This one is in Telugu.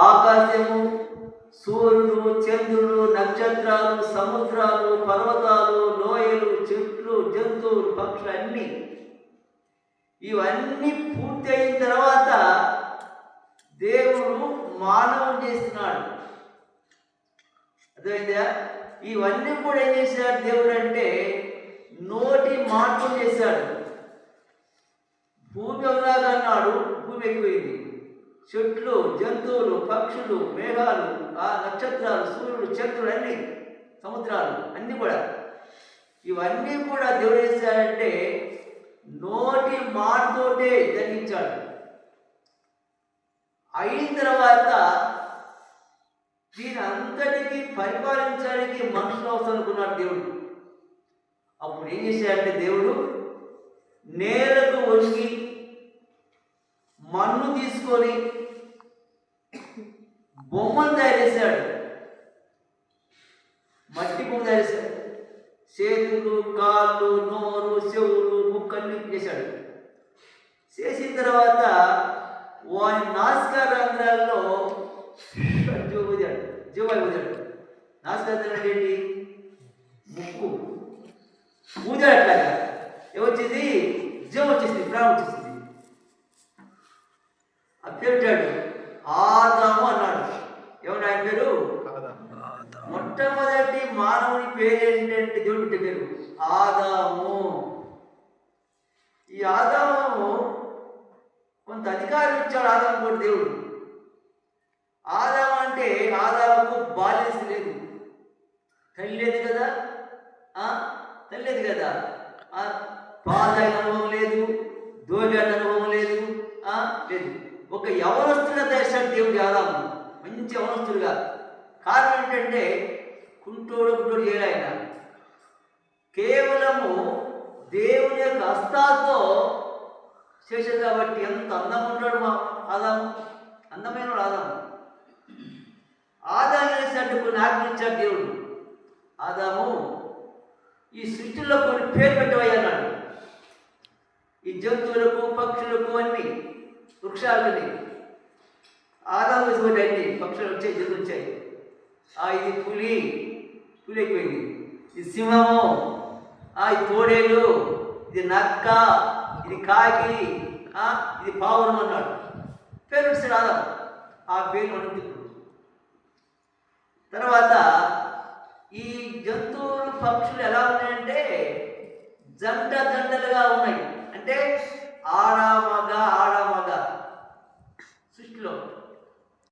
ఆకాశము, సూర్యుడు, చంద్రుడు, నక్షత్రాలు, సముద్రాలు, పర్వతాలు, లోయలు, చెట్లు, జంతువులు, పక్షులు అన్నీ ఇవన్నీ పూర్తి అయిన తర్వాత దేవుడు మానవం చేస్తున్నాడు. అర్థమైందా? ఇవన్నీ కూడా ఏం చేశాడు దేవుడు అంటే నోటి మార్పులు చేశాడు. భూమి అవునాదన్నాడు, భూమి ఎక్కువైంది. చెట్లు, జంతువులు, పక్షులు, మేఘాలు, ఆ నక్షత్రాలు, సూర్యుడు, చంద్రుడు అన్నీ, సముద్రాలు అన్నీ కూడా ఇవన్నీ కూడా దేవుడు చేశాడంటే నోటి మాటతోటే జరిగించాడు. అయిన తర్వాత దీని అంతటికి పరిపాలించడానికి మనుషులు అవసరం అనుకున్నాడు దేవుడు. అప్పుడు ఏం చేశాడంటే దేవుడు నేలకు వంగి మన్ను తీసుకొని బొమ్మను తయారు చేశాడు. మట్టి బొమ్మ తయారు చేశాడు. చేతులు, కాళ్ళు, నోరు, చెవులు, ముక్కల్ని చేశాడు. చేసిన తర్వాత వాని నాసిక రంధ్రాల్లో జీవాలు ఊదాడు. నాసిక రంధ్రాలు అంటే ఏంటి? ముక్కు ఊదాడు. అట్లాగా ఏమొచ్చింది? జీవం వచ్చేసింది, ప్రాణం వచ్చేసింది. అప్పేటాడు ఆదాము అన్నాడు. ఏమన్నా ఆయన పేరు? మొట్టమొదటి మానవుని పేరు ఏంటంటే దేవుడు పెట్టే పేరు ఆదాము. ఈ ఆదాము కొంత అధికారం ఇచ్చాడు ఆదాము కూడా దేవుడు. ఆదాము అంటే ఆదాముకు బాల్యం లేదు, తల్లి లేదు కదా, తల్లి లేదు కదా, పాదైన అనుభవం లేదు, దోగాడి అనుభవం లేదు, లేదు. ఒక యవనస్తుడిగా చేశాడు దేవుడి ఆదాము, మంచి యవనస్తుడుగా. కారణం ఏంటంటే కుంటోడు గుంటోడు చేయలే ఆయన. కేవలము దేవుని యొక్క హస్తాలతో చేశాడు కాబట్టి ఎంత అందంగా ఉంటాడు మా ఆదాము, అందమైన ఆదాము. ఆదాము చేసినట్టు కొన్ని ఆజ్ఞించాడు దేవుడు. ఆదాము ఈ సృష్టిలో కొన్ని పేరు పెట్టవయ్యా అన్నాడు. ఈ జంతువులకు, పక్షులకు, అన్ని వృక్షాలని ఆదాము వేసుకోండి, అన్ని పక్షులు వచ్చాయి, జంతువులు వచ్చాయి. ఇది పులి అయిపోయింది, ఇది సింహము, ఇది తోడేలు, ఇది నక్క, ఇది కాకి, ఇది పావురం అన్నాడు. పేరు వచ్చాడు ఆదాము. ఆ పేరు మనం ఇప్పుడు తర్వాత ఈ జంతువులు, పక్షులు ఎలా ఉన్నాయంటే జంటలుగా ఉన్నాయి. అంటే ఆడ